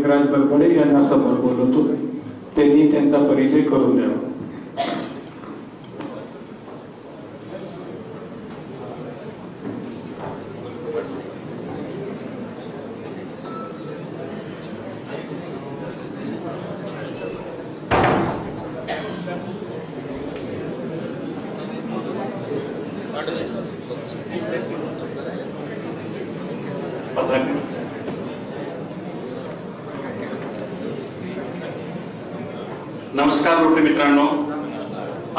योगिराज बरबडे यांना समोर बोलवतो, त्यांनी त्यांचा परिचय करून द्यावा. नमस्कार रोटरी मित्रांनो,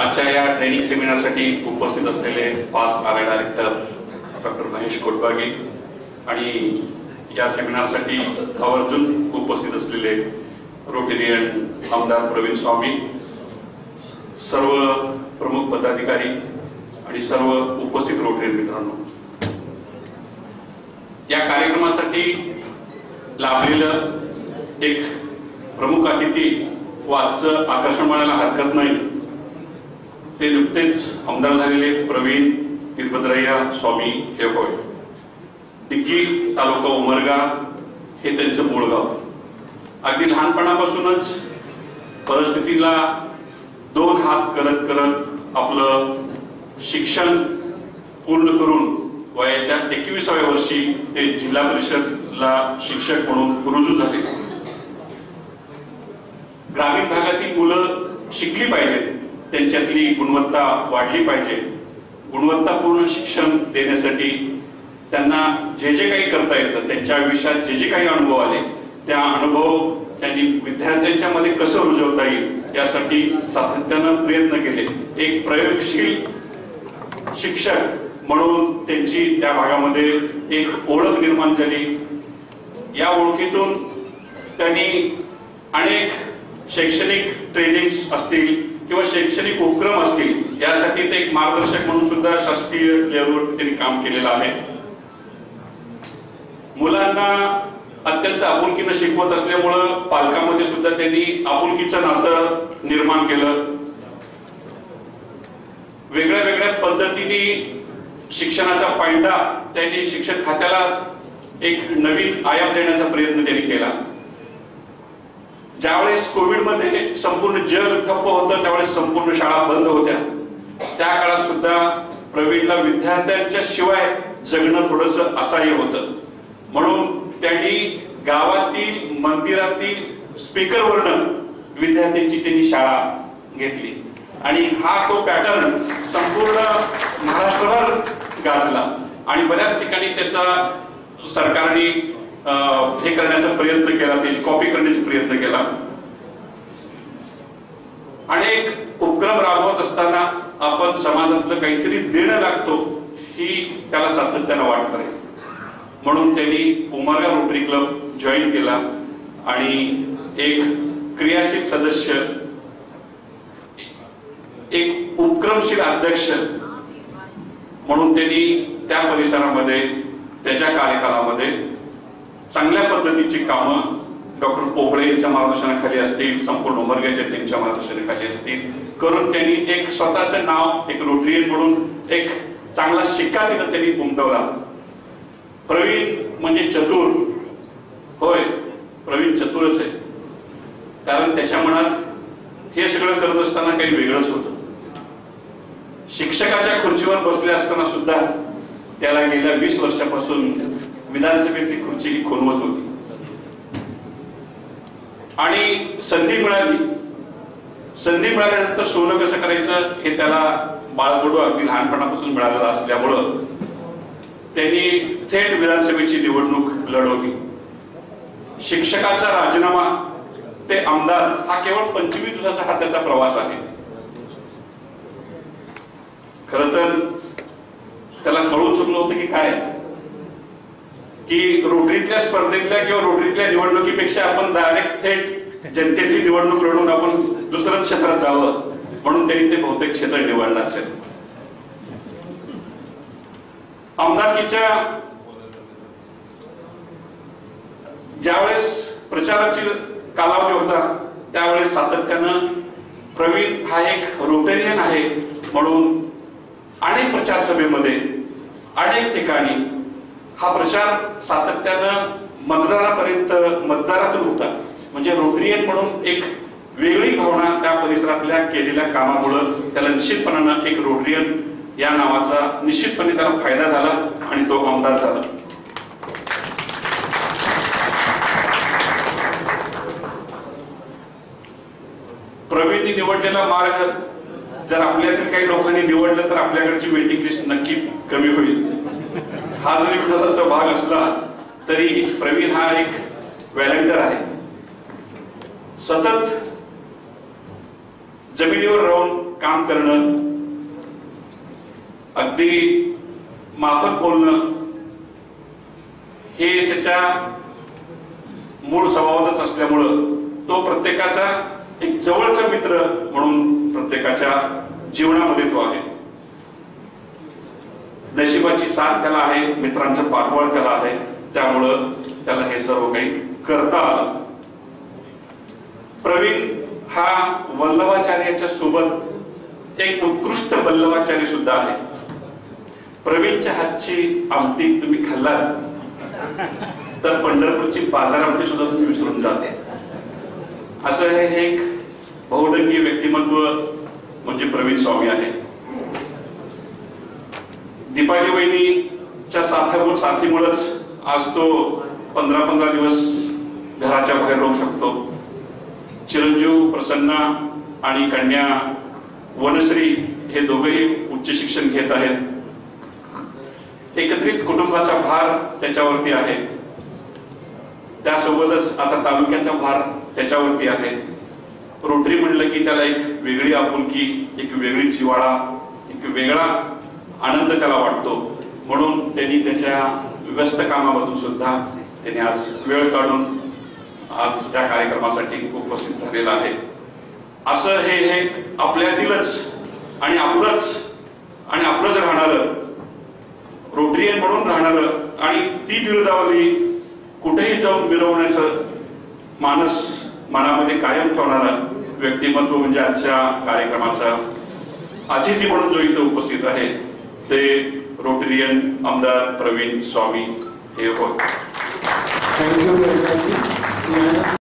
आजच्या या ट्रेनिंग सेमिनारसाठी उपस्थित असलेले fast R director doctor Mahesh Kotbagi आणि या सेमिनारसाठी आवर्जून उपस्थित असलेले रोटेरियन आमदार प्रवीण स्वामी, सर्व प्रमुख पदाधिकारी आणि सर्व उपस्थित रोटेरियन मित्रांनो, या कार्यक्रमासाठी लाभलेलं एक प्रमुख अतिथी वाचं आकर्षण म्हणायला हरकत नाही. ते नुकतेच आमदार झालेले प्रवीण तिरुपतराया स्वामी हे होय. डिग्गी तालुका उमरगा हे त्यांचं मूळ गाव. अगदी लहानपणापासूनच परिस्थितीला दोन हात करत करत आपलं शिक्षण पूर्ण करून वयाच्या 21व्या वर्षी ते जिल्हा परिषदला शिक्षक म्हणून रुजू झाले. ग्रामीण भागातील मुलं शिकली पाहिजेत, त्यांच्यातली गुणवत्ता वाढली पाहिजे. गुणवत्तापूर्ण शिक्षण देण्यासाठी त्यांना जे जे काही करता येतं, त्यांच्या आयुष्यात जे जे काही अनुभव आले, त्या अनुभव त्यांनी विद्यार्थ्यांच्या मध्ये कसं रुजवता येईल यासाठी सातत्यानं प्रयत्न केले. एक प्रयोगशील शिक्षक म्हणून त्यांची त्या भागामध्ये एक ओळख निर्माण झाली. या ओळखीतून त्यांनी अनेक शैक्षणिक ट्रेनिंग्स असतील किंवा शैक्षणिक उपक्रम असतील यासाठी ते एक मार्गदर्शक म्हणून सुद्धा शासकीय लेवलवर त्यांनी काम केलेलं आहे. मुलांना अत्यंत आपुलकीनं शिकवत असल्यामुळं पालकांमध्ये सुद्धा त्यांनी आपुलकीचं नातं निर्माण केलं. वेगळ्या वेगळ्या पद्धतीने शिक्षणाचा पायंडा त्यांनी शिक्षण खात्याला एक नवीन आयाम देण्याचा प्रयत्न त्यांनी केला. ज्यावेळेस कोविड मध्ये संपूर्ण जग ठप्प होतं, त्यावेळेस संपूर्ण शाळा बंद होत्या. त्या काळात सुद्धा प्रवीणला विद्यार्थ्यांच्या शिवाय जगणं थोडंसं असह्य होतं. म्हणून त्यांनी गावातील मंदिरातील स्पीकरवरनं विद्यार्थ्यांची त्यांनी शाळा घेतली आणि हा तो पॅटर्न संपूर्ण महाराष्ट्रभर गाजला आणि बऱ्याच ठिकाणी त्याचा सरकारने हे करण्याचा प्रयत्न केला, त्याची कॉपी करण्याचा प्रयत्न केला. अनेक उपक्रम राबवत असताना आपण समाजातलं काहीतरी देणं लागतो ही त्याला सातत्यानं वाटत आहे. म्हणून त्यांनी उमरगा रोटरी क्लब जॉईन केला आणि एक क्रियाशील सदस्य, एक उपक्रमशील अध्यक्ष म्हणून त्यांनी त्या परिसरामध्ये त्याच्या कार्यकालामध्ये चांगल्या पद्धतीची कामं डॉक्टर पोपळे यांच्या मार्गदर्शनाखाली असतील, संपूर्ण उमरग्याच्या टीमच्या मार्गदर्शनाखाली असतील करून त्यांनी एक स्वतःचं नाव एक रोटरीयन म्हणून एक चांगला शिक्का तिथं त्यांनी उमटवला. प्रवीण म्हणजे चतुर होय, प्रवीण चतुरच आहे, कारण त्याच्या मनात हे सगळं करत असताना काही वेगळंच होतं. शिक्षकाच्या खुर्चीवर बसले असताना सुद्धा त्याला गेल्या 20 वर्षापासून विधानसभेतली खुर्ची ही खुणवत होती आणि संधी मिळाल्यानंतर सोनं कसं करायचं हे त्याला बाळगडू अगदी लहानपणापासून मिळालेलं असल्यामुळं त्यांनी थेट विधानसभेची निवडणूक लढवली. शिक्षकाचा राजीनामा ते आमदार हा केवळ 25 दिवसाचा हा त्याचा प्रवास आहे. खरं तर त्याला कळून चुकलं होतं की काय, की रोटरीतल्या स्पर्धेतल्या किंवा रोटरीतल्या निवडणुकीपेक्षा आपण डायरेक्ट थेट जनतेची निवडणूक लढवून आपण दुसऱ्याच क्षेत्रात जावं म्हणून त्यांनी ते बहुतेक क्षेत्र निवडलं असेल. आमदारकीच्या ज्यावेळेस प्रचाराची कालावधी होता त्यावेळेस सातत्यानं प्रवीण हा एक रोटेरियन आहे म्हणून अनेक प्रचार सभेमध्ये अनेक ठिकाणी हा प्रचार सातत्यानं मतदारापर्यंत मतदारातून होता. म्हणजे रोटरियन म्हणून एक वेगळी भावना त्या परिसरातल्या केलेल्या कामामुळे त्याला निश्चितपणानं एक रोटरियन या नावाचा निश्चितपणे त्याला फायदा झाला आणि तो आमदार झाला. प्रवीणनी निवडलेला मार्ग जर आपल्यातील काही लोकांनी निवडलं तर आपल्याकडची वेटिंग लिस्ट नक्की कमी होईल. हा जरी विकासाचा भाग असला तरी प्रवीण हा एक व्हॉलंटियर आहे. सतत जमिनीवर राहून काम करणं, अगदी माफक बोलणं हे त्याच्या मूळ स्वभावातच असल्यामुळं तो प्रत्येकाचा एक जवळचा मित्र म्हणून प्रत्येकाच्या जीवनामध्ये तो आहे. नशिबाची साथ त्याला आहे, मित्रांचं पाठबळ त्याला आहे, त्यामुळं त्याला हे सर्व काही करता आलं. प्रवीण हा वल्लभाचार्याच्या सोबत एक उत्कृष्ट वल्लभाचार्य सुद्धा आहे. प्रवीणच्या हातची आमटी तुम्ही खाल्लात तर पंढरपूरची बाजार आमटी सुद्धा तुम्ही विसरून जाते. असं हे एक बहुरंगी व्यक्तिमत्व म्हणजे प्रवीण स्वामी आहे. दीपाली वहिनीच्या साथीमुळेच आज तो 15-15 दिवस घराच्या बाहेर राहू शकतो. चिरंजीव प्रसन्ना आणि कन्या वनश्री हे दोघेही उच्च शिक्षण घेत आहेत. एकत्रित कुटुंबाचा भार त्याच्यावरती आहे. त्यासोबतच आता तालुक्याचा भार त्याच्यावरती आहे. रोटरी म्हणलं की त्याला एक वेगळी आपुलकी, एक वेगळी जिव्हाळा, एक वेगळा आनंद त्याला वाटतो. म्हणून त्यांनी त्याच्या व्यस्त कामामधून सुद्धा त्यांनी आज वेळ काढून आज त्या कार्यक्रमासाठी उपस्थित झालेला आहे. असं हे आपल्यातीलच आणि आपलंच राहणारं रोटरियन म्हणून राहणारं आणि ती बिरुदावली कुठेही जाऊन मिरवण्याचं मानस मनामध्ये कायम ठेवणारा व्यक्तिमत्व म्हणजे आजच्या कार्यक्रमाचा अतिथी म्हणून जो इथे उपस्थित आहे ते रोटरियन आमदार प्रवीण स्वामी हे होते.